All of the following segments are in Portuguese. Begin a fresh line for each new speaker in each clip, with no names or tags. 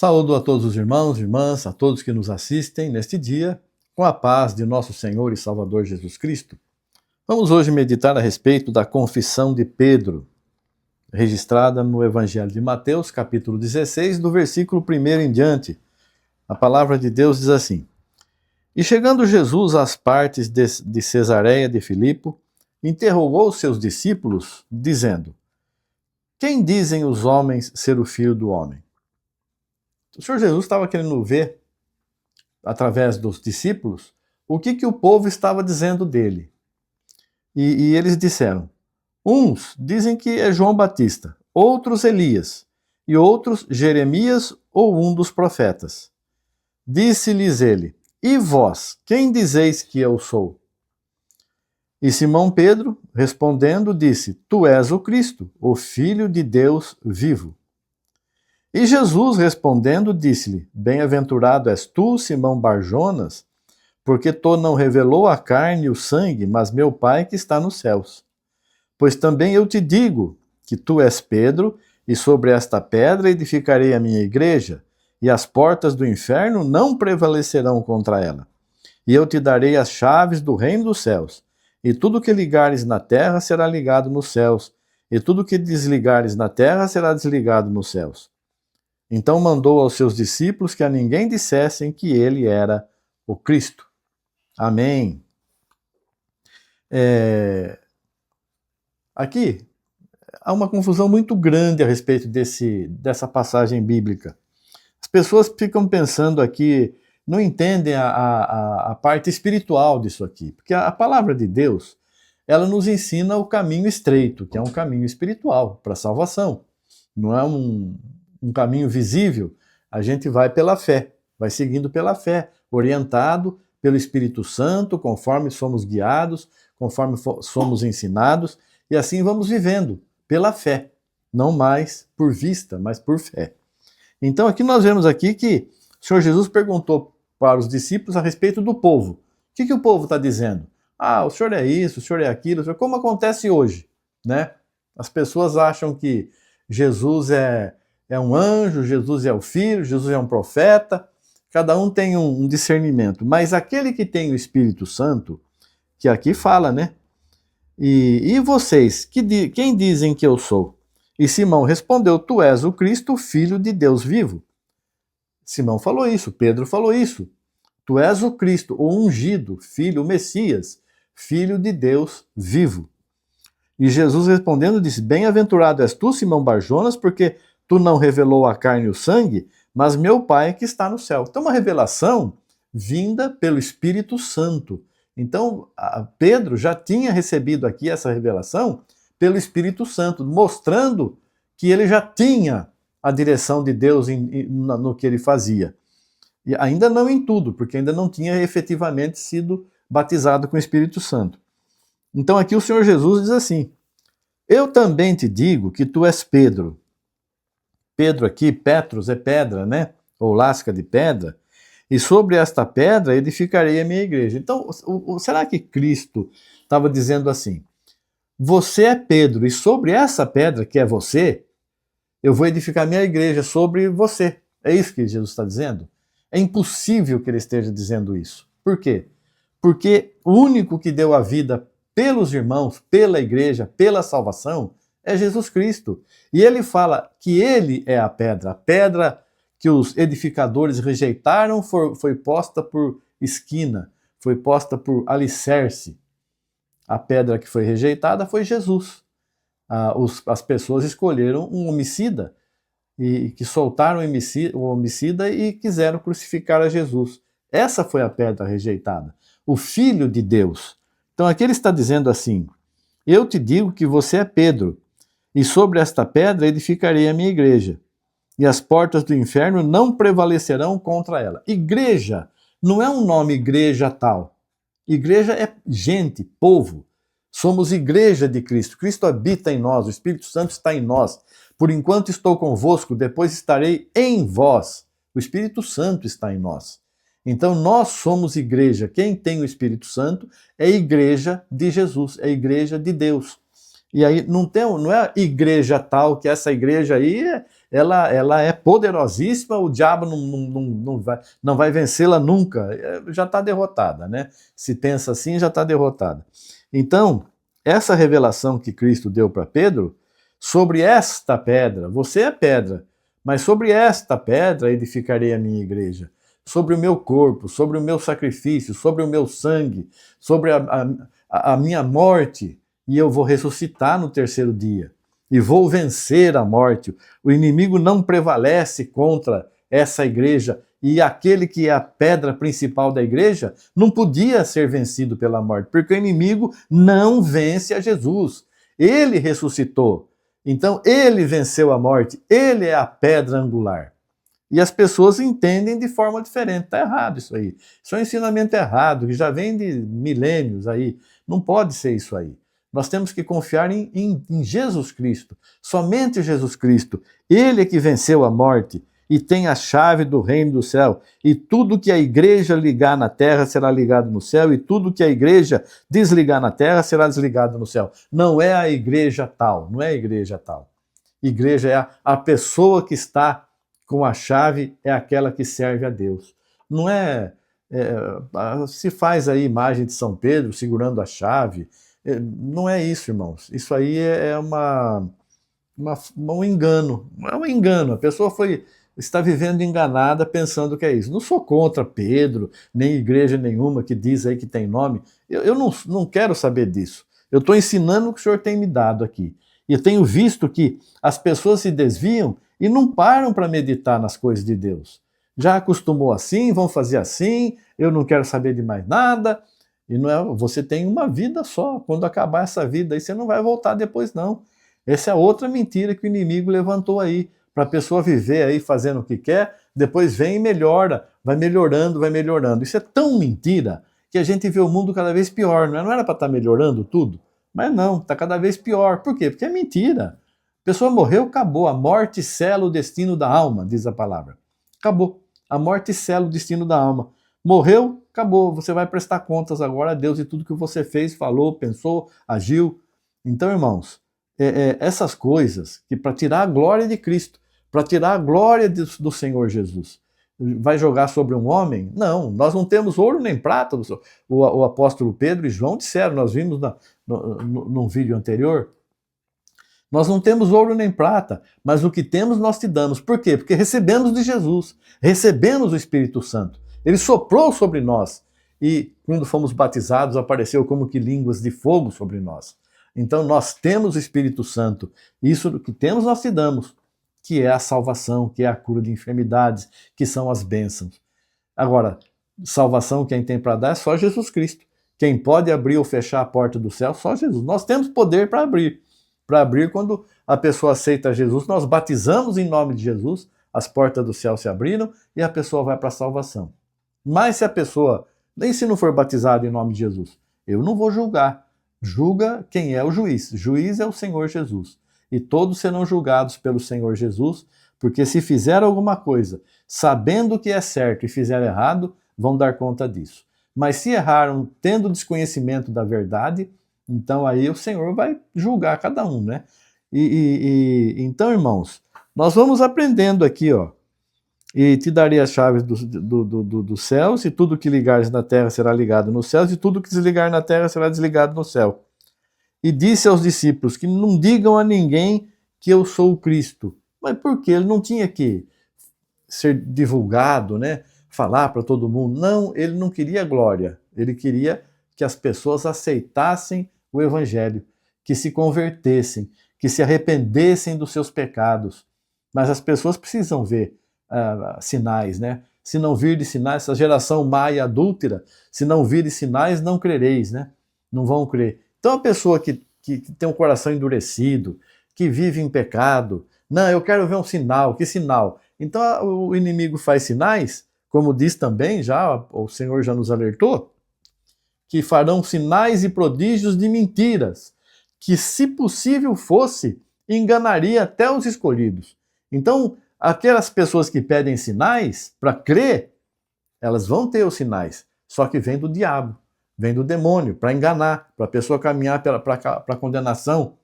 Saúdo a todos os irmãos e irmãs, a todos que nos assistem neste dia, com a paz de nosso Senhor e Salvador Jesus Cristo. Vamos hoje meditar a respeito da confissão de Pedro, registrada no Evangelho de Mateus, capítulo 16, do versículo 1 em diante. A palavra de Deus diz assim: E chegando Jesus às partes de Cesareia de Filipe, interrogou seus discípulos, dizendo: Quem dizem os homens ser o Filho do Homem? O Senhor Jesus estava querendo ver, através dos discípulos, o que o povo estava dizendo dele. E eles disseram: uns dizem que é João Batista, outros Elias, e outros Jeremias ou um dos profetas. Disse-lhes ele: E vós, quem dizeis que eu sou? E Simão Pedro, respondendo, disse: Tu és o Cristo, o Filho de Deus vivo. E Jesus, respondendo, disse-lhe: Bem-aventurado és tu, Simão Barjonas, porque tu não revelou a carne e o sangue, mas meu Pai que está nos céus. Pois também eu te digo que tu és Pedro, e sobre esta pedra edificarei a minha igreja, e as portas do inferno não prevalecerão contra ela. E eu te darei as chaves do reino dos céus, e tudo que ligares na terra será ligado nos céus, e tudo que desligares na terra será desligado nos céus. Então mandou aos seus discípulos que a ninguém dissessem que ele era o Cristo. Amém. Aqui há uma confusão muito grande a respeito dessa passagem bíblica. As pessoas ficam pensando aqui, não entendem a parte espiritual disso aqui, porque a palavra de Deus, ela nos ensina o caminho estreito, que é um caminho espiritual para a salvação. Não é um caminho visível, a gente vai pela fé, vai seguindo pela fé, orientado pelo Espírito Santo, conforme somos guiados, conforme somos ensinados, e assim vamos vivendo pela fé, não mais por vista, mas por fé. Então aqui nós vemos aqui que o Senhor Jesus perguntou para os discípulos a respeito do povo. O que o povo está dizendo? Ah, o Senhor é isso, o Senhor é aquilo, como acontece hoje, né? As pessoas acham que Jesus é um anjo, Jesus é o Filho, Jesus é um profeta, cada um tem um discernimento. Mas aquele que tem o Espírito Santo, que aqui fala, né? E vocês, quem dizem que eu sou? E Simão respondeu: Tu és o Cristo, o Filho de Deus vivo. Simão falou isso, Pedro falou isso. Tu és o Cristo, o ungido, Filho, o Messias, Filho de Deus vivo. E Jesus respondendo disse: Bem-aventurado és tu, Simão Barjonas, porque tu não revelou a carne e o sangue, mas meu Pai que está no céu. Então, uma revelação vinda pelo Espírito Santo. Então, Pedro já tinha recebido aqui essa revelação pelo Espírito Santo, mostrando que ele já tinha a direção de Deus no que ele fazia. E ainda não em tudo, porque ainda não tinha efetivamente sido batizado com o Espírito Santo. Então, aqui o Senhor Jesus diz assim: Eu também te digo que tu és Pedro. Pedro aqui, Petros é pedra, né? Ou lasca de pedra. E sobre esta pedra edificarei a minha igreja. Então, será que Cristo estava dizendo assim: você é Pedro, e sobre essa pedra, que é você, eu vou edificar a minha igreja sobre você. É isso que Jesus está dizendo? É impossível que ele esteja dizendo isso. Por quê? Porque o único que deu a vida pelos irmãos, pela igreja, pela salvação, é Jesus Cristo. E ele fala que ele é a pedra que os edificadores rejeitaram foi posta por esquina, foi posta por alicerce. A pedra que foi rejeitada foi Jesus. As pessoas escolheram um homicida, e que soltaram o homicida e quiseram crucificar a Jesus. Essa foi a pedra rejeitada, o Filho de Deus. Então aqui ele está dizendo assim: eu te digo que você é Pedro, e sobre esta pedra edificarei a minha igreja, e as portas do inferno não prevalecerão contra ela. Igreja não é um nome igreja tal. Igreja é gente, povo. Somos igreja de Cristo. Cristo habita em nós, o Espírito Santo está em nós. Por enquanto estou convosco, depois estarei em vós. O Espírito Santo está em nós. Então nós somos igreja. Quem tem o Espírito Santo é igreja de Jesus, é igreja de Deus. E aí não é a igreja tal, que essa igreja aí, ela é poderosíssima, o diabo não vai vencê-la nunca, já está derrotada, né? Se pensa assim, já está derrotada. Então, essa revelação que Cristo deu para Pedro, sobre esta pedra, você é pedra, mas sobre esta pedra edificarei a minha igreja, sobre o meu corpo, sobre o meu sacrifício, sobre o meu sangue, sobre a minha morte, e eu vou ressuscitar no terceiro dia. E vou vencer a morte. O inimigo não prevalece contra essa igreja. E aquele que é a pedra principal da igreja não podia ser vencido pela morte, porque o inimigo não vence a Jesus. Ele ressuscitou. Então, ele venceu a morte. Ele é a pedra angular. E as pessoas entendem de forma diferente. Está errado isso aí. Isso é um ensinamento errado, que já vem de milênios aí. Não pode ser isso aí. Nós temos que confiar em Jesus Cristo. Somente Jesus Cristo. Ele é que venceu a morte e tem a chave do reino do céu. E tudo que a igreja ligar na terra será ligado no céu, e tudo que a igreja desligar na terra será desligado no céu. Não é a igreja tal, não é a igreja tal. Igreja é a pessoa que está com a chave, é aquela que serve a Deus. Não se faz aí imagem de São Pedro segurando a chave. Não é isso, irmãos. Isso aí é um engano. É um engano. A pessoa está vivendo enganada pensando que é isso. Não sou contra Pedro, nem igreja nenhuma que diz aí que tem nome. Eu não quero saber disso. Eu estou ensinando o que o Senhor tem me dado aqui. E eu tenho visto que as pessoas se desviam e não param para meditar nas coisas de Deus. Já acostumou assim, vão fazer assim, eu não quero saber de mais nada. E não é, você tem uma vida só. Quando acabar essa vida aí, você não vai voltar depois, não. Essa é outra mentira que o inimigo levantou aí, para a pessoa viver aí fazendo o que quer, depois vem e melhora, vai melhorando, vai melhorando. Isso é tão mentira que a gente vê o mundo cada vez pior, não é? Não era para estar melhorando tudo? Mas não, está cada vez pior. Por quê? Porque é mentira. A pessoa morreu, acabou. A morte sela o destino da alma, diz a palavra. Acabou. A morte sela o destino da alma. Morreu, acabou. Você vai prestar contas agora a Deus de tudo que você fez, falou, pensou, agiu. Então, irmãos, essas coisas que para tirar a glória de Cristo, para tirar a glória do Senhor Jesus, vai jogar sobre um homem? Não, nós não temos ouro nem prata. O apóstolo Pedro e João disseram, nós vimos num vídeo anterior, nós não temos ouro nem prata, mas o que temos nós te damos. Por quê? Porque recebemos de Jesus, recebemos o Espírito Santo. Ele soprou sobre nós e quando fomos batizados apareceu como que línguas de fogo sobre nós. Então nós temos o Espírito Santo, isso que temos nós te damos, que é a salvação, que é a cura de enfermidades, que são as bênçãos. Agora, salvação quem tem para dar é só Jesus Cristo. Quem pode abrir ou fechar a porta do céu, só Jesus. Nós temos poder para abrir. Para abrir, quando a pessoa aceita Jesus, nós batizamos em nome de Jesus, as portas do céu se abriram e a pessoa vai para a salvação. Mas se a pessoa, nem se não for batizado em nome de Jesus, eu não vou julgar. Julga quem é o juiz. Juiz é o Senhor Jesus. E todos serão julgados pelo Senhor Jesus, porque se fizer alguma coisa sabendo que é certo e fizer errado, vão dar conta disso. Mas se erraram tendo desconhecimento da verdade, então aí o Senhor vai julgar cada um, né? Então, irmãos, nós vamos aprendendo aqui, ó. E te darei as chaves dos céus, e tudo que ligares na terra será ligado nos céus, e tudo que desligar na terra será desligado no céu. E disse aos discípulos que não digam a ninguém que eu sou o Cristo. Mas por quê? Ele não tinha que ser divulgado, né? Falar para todo mundo. Não, ele não queria glória. Ele queria que as pessoas aceitassem o Evangelho, que se convertessem, que se arrependessem dos seus pecados. Mas as pessoas precisam ver sinais, né? Se não vir de sinais, essa geração má e adúltera, se não vir de sinais, não crereis, né? Não vão crer. Então a pessoa que tem um coração endurecido, que vive em pecado, não, eu quero ver um sinal, que sinal? Então o inimigo faz sinais, como diz também, já o Senhor já nos alertou, que farão sinais e prodígios de mentiras, que se possível fosse, enganaria até os escolhidos. Então, aquelas pessoas que pedem sinais para crer, elas vão ter os sinais, só que vem do diabo, vem do demônio, para enganar, para a pessoa caminhar para a condenação.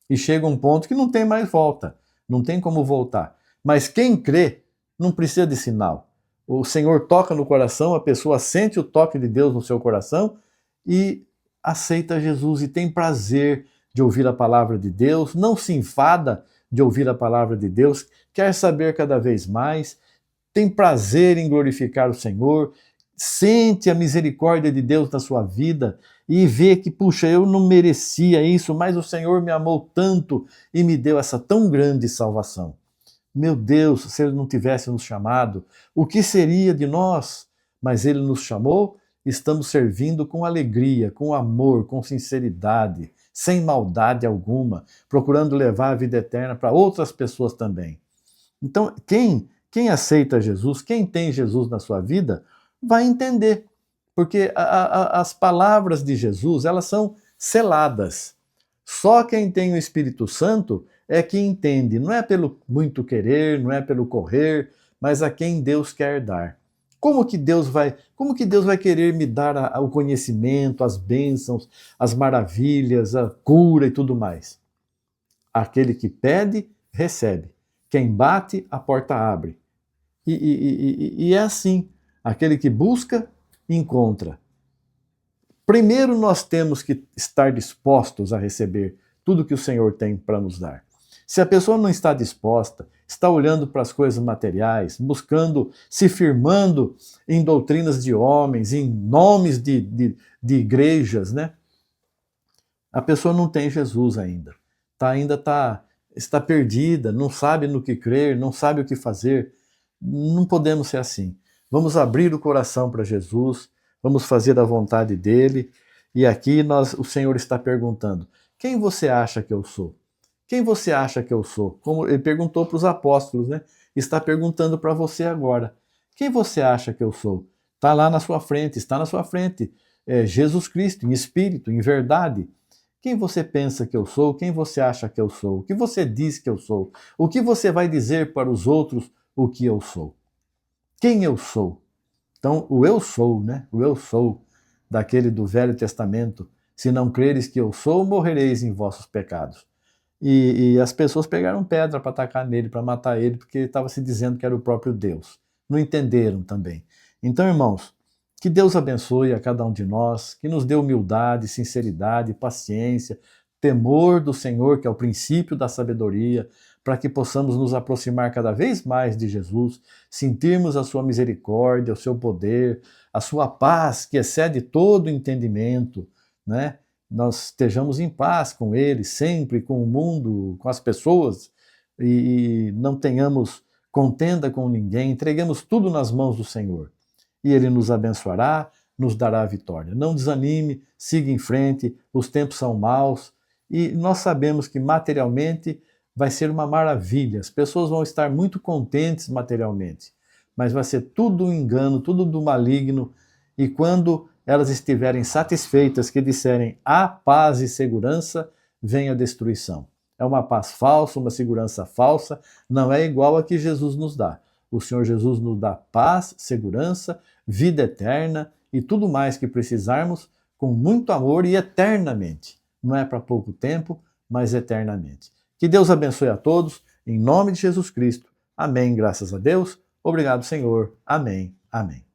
e chega um ponto que não tem mais volta, não tem como voltar. Mas quem crê não precisa de sinal. O Senhor toca no coração, a pessoa sente o toque de Deus no seu coração e aceita Jesus e tem prazer de ouvir a palavra de Deus, não se enfada de ouvir a palavra de Deus, quer saber cada vez mais, tem prazer em glorificar o Senhor, sente a misericórdia de Deus na sua vida e vê que, puxa, eu não merecia isso, mas o Senhor me amou tanto e me deu essa tão grande salvação. Meu Deus, se Ele não tivesse nos chamado, o que seria de nós? Mas Ele nos chamou, estamos servindo com alegria, com amor, com sinceridade, sem maldade alguma, procurando levar a vida eterna para outras pessoas também. Então, quem aceita Jesus, quem tem Jesus na sua vida, vai entender. Porque as palavras de Jesus, elas são seladas. Só quem tem o Espírito Santo é que entende. Não é pelo muito querer, não é pelo correr, mas a quem Deus quer dar. Como que Deus vai querer me dar o conhecimento, as bênçãos, as maravilhas, a cura e tudo mais? Aquele que pede, recebe. Quem bate, a porta abre. E é assim. Aquele que busca, encontra. Primeiro nós temos que estar dispostos a receber tudo que o Senhor tem para nos dar. Se a pessoa não está disposta, está olhando para as coisas materiais, buscando, se firmando em doutrinas de homens, em nomes de igrejas, né? A pessoa não tem Jesus ainda. Está perdida, não sabe no que crer, não sabe o que fazer. Não podemos ser assim. Vamos abrir o coração para Jesus, vamos fazer a vontade dele. E aqui o Senhor está perguntando: quem você acha que eu sou? Quem você acha que eu sou? Como ele perguntou para os apóstolos, né? Está perguntando para você agora. Quem você acha que eu sou? Está lá na sua frente, está na sua frente. É Jesus Cristo, em espírito, em verdade. Quem você pensa que eu sou? Quem você acha que eu sou? O que você diz que eu sou? O que você vai dizer para os outros o que eu sou? Quem eu sou? Então, o eu sou, né? O eu sou, daquele do Velho Testamento. Se não creres que eu sou, morrereis em vossos pecados. E as pessoas pegaram pedra para atacar nele, para matar ele, porque ele estava se dizendo que era o próprio Deus. Não entenderam também. Então, irmãos, que Deus abençoe a cada um de nós, que nos dê humildade, sinceridade, paciência, temor do Senhor, que é o princípio da sabedoria, para que possamos nos aproximar cada vez mais de Jesus, sentirmos a sua misericórdia, o seu poder, a sua paz, que excede todo entendimento, né? Nós estejamos em paz com Ele, sempre, com o mundo, com as pessoas, e não tenhamos contenda com ninguém, entreguemos tudo nas mãos do Senhor. E Ele nos abençoará, nos dará a vitória. Não desanime, siga em frente, os tempos são maus, e nós sabemos que materialmente vai ser uma maravilha, as pessoas vão estar muito contentes materialmente, mas vai ser tudo um engano, tudo do maligno, e quando elas estiverem satisfeitas, que disserem há paz e segurança, vem a destruição. É uma paz falsa, uma segurança falsa, não é igual a que Jesus nos dá. O Senhor Jesus nos dá paz, segurança, vida eterna e tudo mais que precisarmos, com muito amor e eternamente. Não é para pouco tempo, mas eternamente. Que Deus abençoe a todos, em nome de Jesus Cristo. Amém, graças a Deus. Obrigado, Senhor. Amém. Amém.